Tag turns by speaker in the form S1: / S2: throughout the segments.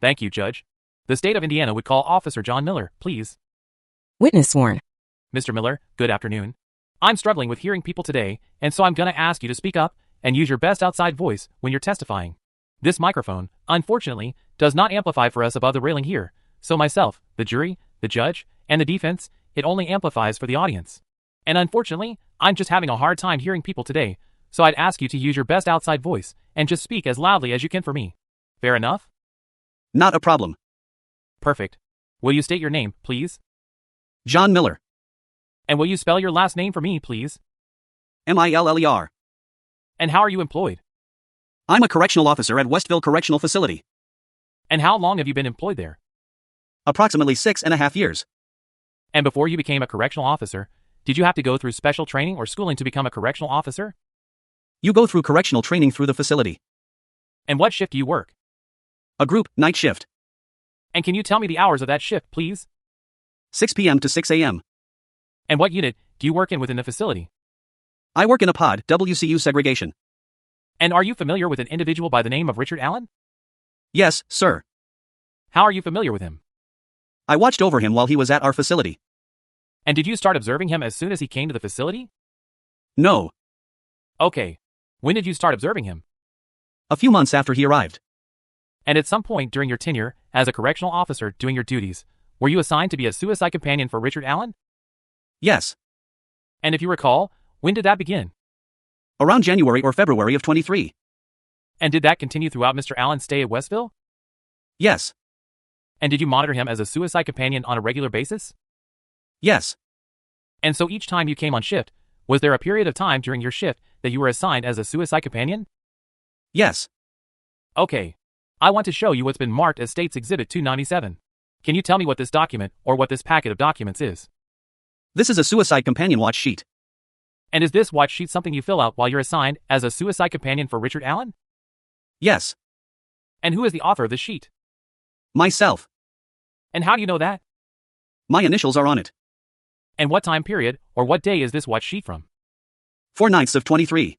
S1: Thank you, Judge. The state of Indiana would call Officer John Miller, please.
S2: Witness sworn.
S1: Mr. Miller, good afternoon. I'm struggling with hearing people today, and so I'm gonna ask you to speak up and use your best outside voice when you're testifying. This microphone, unfortunately, does not amplify for us above the railing here, so myself, the jury, the judge, and the defense, it only amplifies for the audience. And unfortunately, I'm just having a hard time hearing people today, so I'd ask you to use your best outside voice and just speak as loudly as you can for me. Fair enough?
S3: Not a problem.
S1: Perfect. Will you state your name, please?
S3: John Miller.
S1: And will you spell your last name for me, please?
S3: Miller.
S1: And how are you employed?
S3: I'm a correctional officer at Westville Correctional Facility.
S1: And how long have you been employed there?
S3: Approximately 6.5 years.
S1: And before you became a correctional officer, did you have to go through special training or schooling to become a correctional officer?
S3: You go through correctional training through the facility.
S1: And what shift do you work?
S3: A group night shift.
S1: And can you tell me the hours of that shift, please?
S3: 6 p.m. to 6 a.m.
S1: And what unit do you work in within the facility?
S3: I work in a pod, WCU segregation.
S1: And are you familiar with an individual by the name of Richard Allen?
S3: Yes, sir.
S1: How are you familiar with him?
S3: I watched over him while he was at our facility.
S1: And did you start observing him as soon as he came to the facility?
S3: No.
S1: Okay. When did you start observing him?
S3: A few months after he arrived.
S1: And at some point during your tenure as a correctional officer doing your duties, were you assigned to be a suicide companion for Richard Allen?
S3: Yes.
S1: And if you recall, when did that begin?
S3: Around January or February of 23.
S1: And did that continue throughout Mr. Allen's stay at Westville?
S3: Yes.
S1: And did you monitor him as a suicide companion on a regular basis?
S3: Yes.
S1: And so each time you came on shift, was there a period of time during your shift that you were assigned as a suicide companion?
S3: Yes.
S1: Okay. I want to show you what's been marked as State's Exhibit 297. Can you tell me what this document or what this packet of documents is?
S3: This is a suicide companion watch sheet.
S1: And is this watch sheet something you fill out while you're assigned as a suicide companion for Richard Allen?
S3: Yes.
S1: And who is the author of this sheet?
S3: Myself.
S1: And how do you know that?
S3: My initials are on it.
S1: And what time period or what day is this watch sheet from?
S3: 4/9 of 23.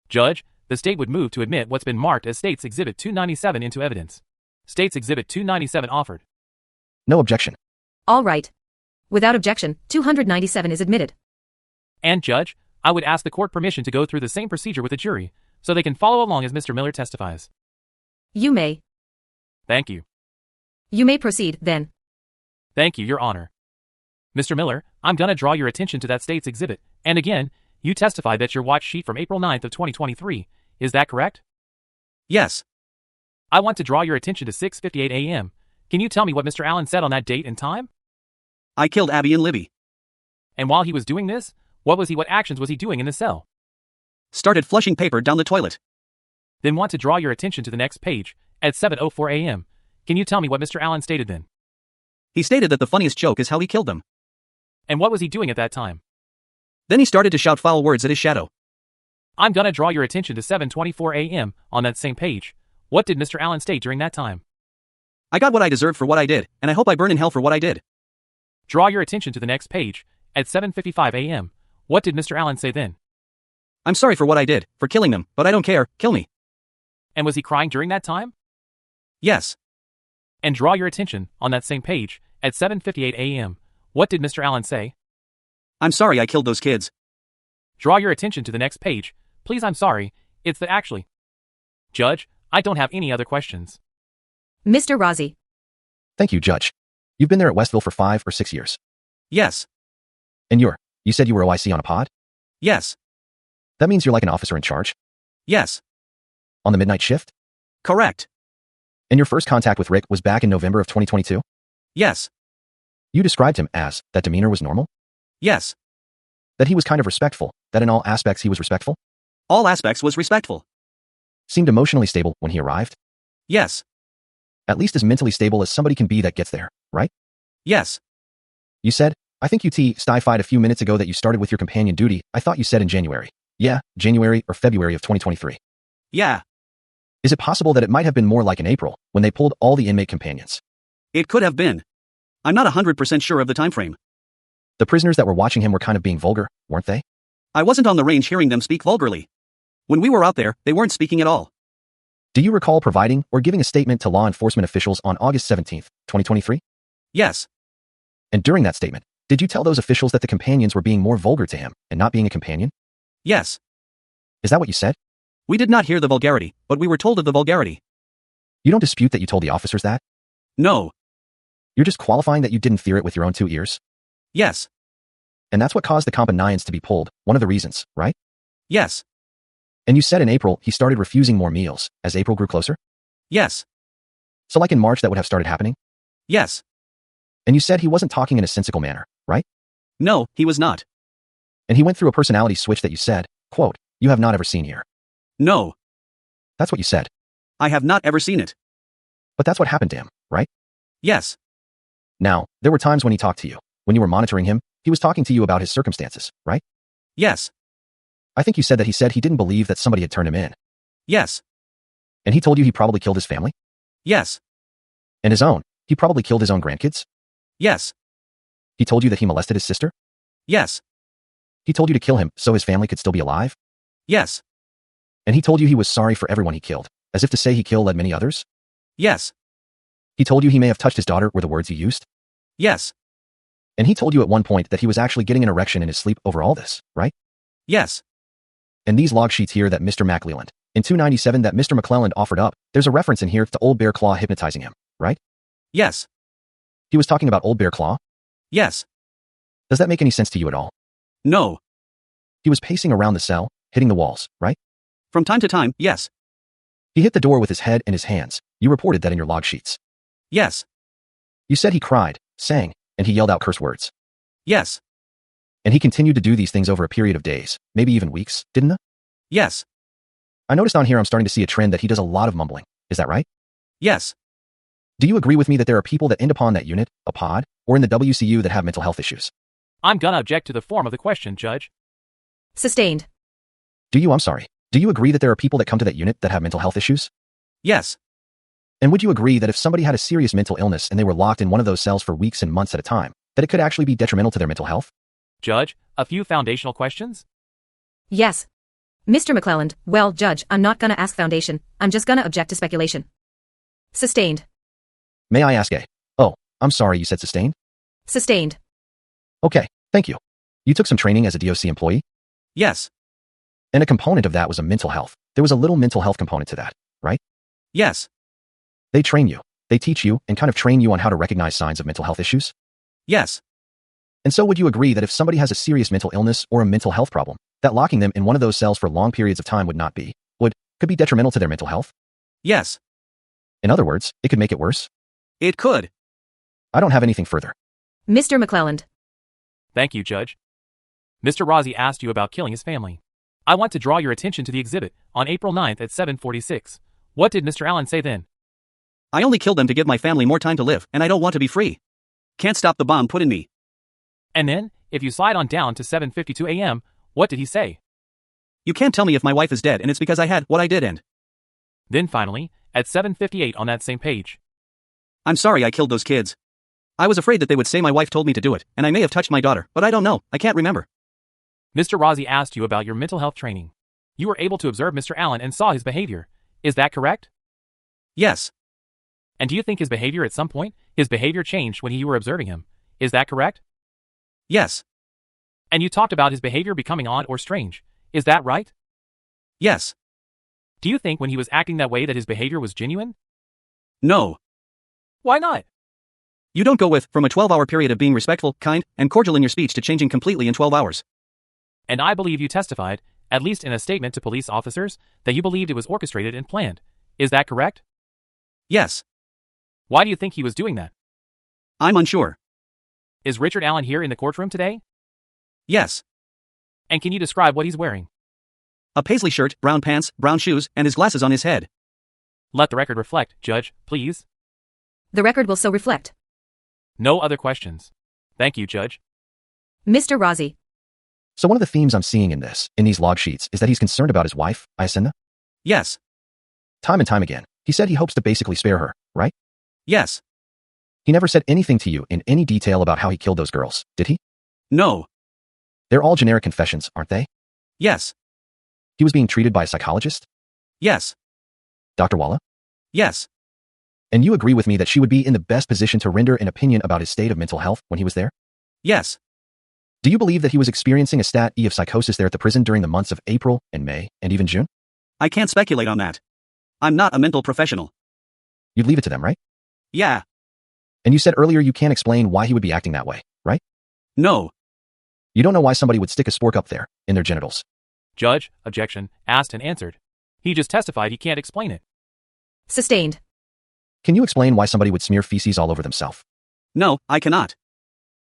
S1: Judge, the state would move to admit what's been marked as State's Exhibit 297 into evidence. State's Exhibit 297 offered.
S4: No objection.
S2: All right. Without objection, 297 is admitted.
S1: And Judge, I would ask the court permission to go through the same procedure with the jury, so they can follow along as Mr. Miller testifies.
S2: You may.
S1: Thank you.
S2: You may proceed, then.
S1: Thank you, Your Honor. Mr. Miller, I'm gonna draw your attention to that State's Exhibit, and again, you testified that your watch sheet from April 9th of 2023, is that correct?
S3: Yes.
S1: I want to draw your attention to 6:58 a.m. Can you tell me what Mr. Allen said on that date and time?
S3: I killed Abby and Libby.
S1: And while he was doing this, what actions was he doing in the cell?
S3: Started flushing paper down the toilet.
S1: Then want to draw your attention to the next page, at 7:04 a.m. Can you tell me what Mr. Allen stated then?
S3: He stated that the funniest joke is how he killed them.
S1: And what was he doing at that time?
S3: Then he started to shout foul words at his shadow.
S1: I'm gonna draw your attention to 7:24 a.m. on that same page. What did Mr. Allen state during that time?
S3: I got what I deserved for what I did, and I hope I burn in hell for what I did.
S1: Draw your attention to the next page, at 7:55 a.m. What did Mr. Allen say then?
S3: I'm sorry for what I did, for killing them, but I don't care, kill me.
S1: And was he crying during that time?
S3: Yes.
S1: And draw your attention, on that same page, at 7:58 a.m. What did Mr. Allen say?
S3: I'm sorry I killed those kids.
S1: Draw your attention to the next page. Please, I'm sorry. It's the actually. Judge, I don't have any other questions.
S2: Mr. Rozzi.
S4: Thank you, Judge. You've been there at Westville for 5 or 6 years.
S3: Yes.
S4: And you said you were OIC on a pod?
S3: Yes.
S4: That means you're like an officer in charge?
S3: Yes.
S4: On the midnight shift?
S3: Correct.
S4: And your first contact with Rick was back in November of 2022?
S3: Yes.
S4: You described him as, that demeanor was normal?
S3: Yes.
S4: That he was kind of respectful, that in all aspects he was respectful?
S3: All aspects was respectful.
S4: Seemed emotionally stable when he arrived?
S3: Yes.
S4: At least as mentally stable as somebody can be that gets there, right?
S3: Yes.
S4: You said, I think you styfied a few minutes ago that you started with your companion duty. I thought you said in January. Yeah, January or February of 2023.
S3: Yeah.
S4: Is it possible that it might have been more like in April, when they pulled all the inmate companions?
S3: It could have been. I'm not 100% sure of the time frame.
S4: The prisoners that were watching him were kind of being vulgar, weren't they?
S3: I wasn't on the range hearing them speak vulgarly. When we were out there, they weren't speaking at all.
S4: Do you recall providing or giving a statement to law enforcement officials on August 17, 2023?
S3: Yes.
S4: And during that statement, did you tell those officials that the companions were being more vulgar to him and not being a companion?
S3: Yes.
S4: Is that what you said?
S3: We did not hear the vulgarity, but we were told of the vulgarity.
S4: You don't dispute that you told the officers that?
S3: No.
S4: You're just qualifying that you didn't hear it with your own 2 ears?
S3: Yes.
S4: And that's what caused the companions to be pulled, one of the reasons, right?
S3: Yes.
S4: And you said in April he started refusing more meals as April grew closer?
S3: Yes.
S4: So like in March that would have started happening?
S3: Yes.
S4: And you said he wasn't talking in a sensical manner, right?
S3: No, he was not.
S4: And he went through a personality switch that you said, quote, you have not ever seen here.
S3: No.
S4: That's what you said.
S3: I have not ever seen it.
S4: But that's what happened to him, right?
S3: Yes.
S4: Now, there were times when he talked to you. When you were monitoring him, he was talking to you about his circumstances, right?
S3: Yes.
S4: I think you said that he didn't believe that somebody had turned him in.
S3: Yes.
S4: And he told you he probably killed his family?
S3: Yes.
S4: And his own. He probably killed his own grandkids?
S3: Yes.
S4: He told you that he molested his sister?
S3: Yes.
S4: He told you to kill him so his family could still be alive?
S3: Yes.
S4: And he told you he was sorry for everyone he killed, as if to say he killed many others?
S3: Yes.
S4: He told you he may have touched his daughter were the words he used?
S3: Yes.
S4: And he told you at one point that he was actually getting an erection in his sleep over all this, right?
S3: Yes.
S4: And these log sheets here that Mr. McClelland, in 297 that Mr. McClelland offered up, there's a reference in here to Old Bear Claw hypnotizing him, right?
S3: Yes.
S4: He was talking about Old Bear Claw?
S3: Yes.
S4: Does that make any sense to you at all?
S3: No.
S4: He was pacing around the cell, hitting the walls, right?
S3: From time to time, yes.
S4: He hit the door with his head and his hands. You reported that in your log sheets.
S3: Yes.
S4: You said he cried, sang, and he yelled out curse words.
S3: Yes.
S4: And he continued to do these things over a period of days, maybe even weeks, didn't he?
S3: Yes.
S4: I noticed on here I'm starting to see a trend that he does a lot of mumbling. Is that right?
S3: Yes.
S4: Do you agree with me that there are people that end upon that unit, a pod, or in the WCU that have mental health issues?
S1: I'm gonna object to the form of the question, Judge.
S2: Sustained.
S4: Do you agree that there are people that come to that unit that have mental health issues?
S3: Yes.
S4: And would you agree that if somebody had a serious mental illness and they were locked in one of those cells for weeks and months at a time, that it could actually be detrimental to their mental health?
S1: Judge, a few foundational questions?
S2: Yes. Mr. McClelland, well, Judge, I'm not gonna ask foundation. I'm just gonna object to speculation. Sustained.
S4: May I ask Oh, I'm sorry you said sustained?
S2: Sustained.
S4: Okay, thank you. You took some training as a DOC employee?
S3: Yes.
S4: And a component of that was a mental health. There was a little mental health component to that, right?
S3: Yes.
S4: They train you. They teach you and kind of train you on how to recognize signs of mental health issues?
S3: Yes.
S4: And so would you agree that if somebody has a serious mental illness or a mental health problem, that locking them in one of those cells for long periods of time could be detrimental to their mental health?
S3: Yes.
S4: In other words, it could make it worse?
S3: It could.
S4: I don't have anything further.
S2: Mr. McClelland.
S1: Thank you, Judge. Mr. Rossi asked you about killing his family. I want to draw your attention to the exhibit on April 9th at 7:46. What did Mr. Allen say then?
S3: I only killed them to give my family more time to live, and I don't want to be free. Can't stop the bomb put in me.
S1: And then, if you slide on down to 7:52 a.m., what did he say?
S3: You can't tell me if my wife is dead and it's because I had what I did and.
S1: Then finally, at 7:58 on that same page.
S3: I'm sorry I killed those kids. I was afraid that they would say my wife told me to do it, and I may have touched my daughter, but I don't know, I can't remember.
S1: Mr. Rossi asked you about your mental health training. You were able to observe Mr. Allen and saw his behavior. Is that correct?
S3: Yes.
S1: And do you think his behavior at some point, his behavior changed when you were observing him? Is that correct?
S3: Yes.
S1: And you talked about his behavior becoming odd or strange. Is that right?
S3: Yes.
S1: Do you think when he was acting that way that his behavior was genuine?
S3: No.
S1: Why not?
S3: You don't go from a 12-hour period of being respectful, kind, and cordial in your speech to changing completely in 12 hours.
S1: And I believe you testified, at least in a statement to police officers, that you believed it was orchestrated and planned. Is that correct?
S3: Yes.
S1: Why do you think he was doing that?
S3: I'm unsure.
S1: Is Richard Allen here in the courtroom today?
S3: Yes.
S1: And can you describe what he's wearing?
S3: A paisley shirt, brown pants, brown shoes, and his glasses on his head.
S1: Let the record reflect, Judge, please.
S2: The record will so reflect.
S1: No other questions. Thank you, Judge.
S2: Mr. Rossi.
S4: So one of the themes I'm seeing in these log sheets, is that he's concerned about his wife, Iacinda?
S3: Yes.
S4: Time and time again, he said he hopes to basically spare her, right?
S3: Yes.
S4: He never said anything to you in any detail about how he killed those girls, did he?
S3: No.
S4: They're all generic confessions, aren't they?
S3: Yes.
S4: He was being treated by a psychologist?
S3: Yes.
S4: Dr. Walla?
S3: Yes.
S4: And you agree with me that she would be in the best position to render an opinion about his state of mental health when he was there?
S3: Yes.
S4: Do you believe that he was experiencing a stat E of psychosis there at the prison during the months of April and May and even June?
S3: I can't speculate on that. I'm not a mental professional.
S4: You'd leave it to them, right?
S3: Yeah.
S4: And you said earlier you can't explain why he would be acting that way, right?
S3: No.
S4: You don't know why somebody would stick a spork up there, in their genitals.
S1: Judge, objection, asked and answered. He just testified he can't explain it.
S2: Sustained.
S4: Can you explain why somebody would smear feces all over themselves?
S3: No, I cannot.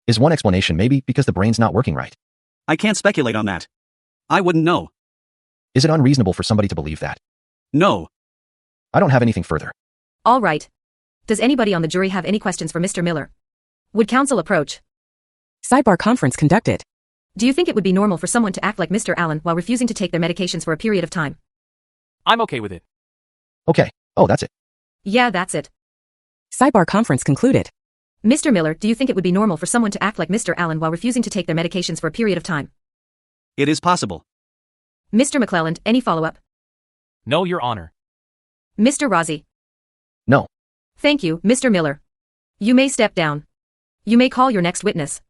S4: Is one explanation maybe because the brain's not working right?
S3: I can't speculate on that. I wouldn't know.
S4: Is it unreasonable for somebody to believe that?
S3: No.
S4: I don't have anything further.
S2: All right. Does anybody on the jury have any questions for Mr. Miller? Would counsel approach?
S5: Sidebar conference conducted.
S2: Do you think it would be normal for someone to act like Mr. Allen while refusing to take their medications for a period of time?
S1: I'm okay with it.
S4: Okay. Oh, that's it.
S2: Yeah, that's it.
S5: Sidebar conference concluded.
S2: Mr. Miller, do you think it would be normal for someone to act like Mr. Allen while refusing to take their medications for a period of time?
S3: It is possible.
S2: Mr. McClelland, any follow-up?
S1: No, Your Honor.
S2: Mr. Rossi?
S4: No.
S2: Thank you, Mr. Miller. You may step down. You may call your next witness.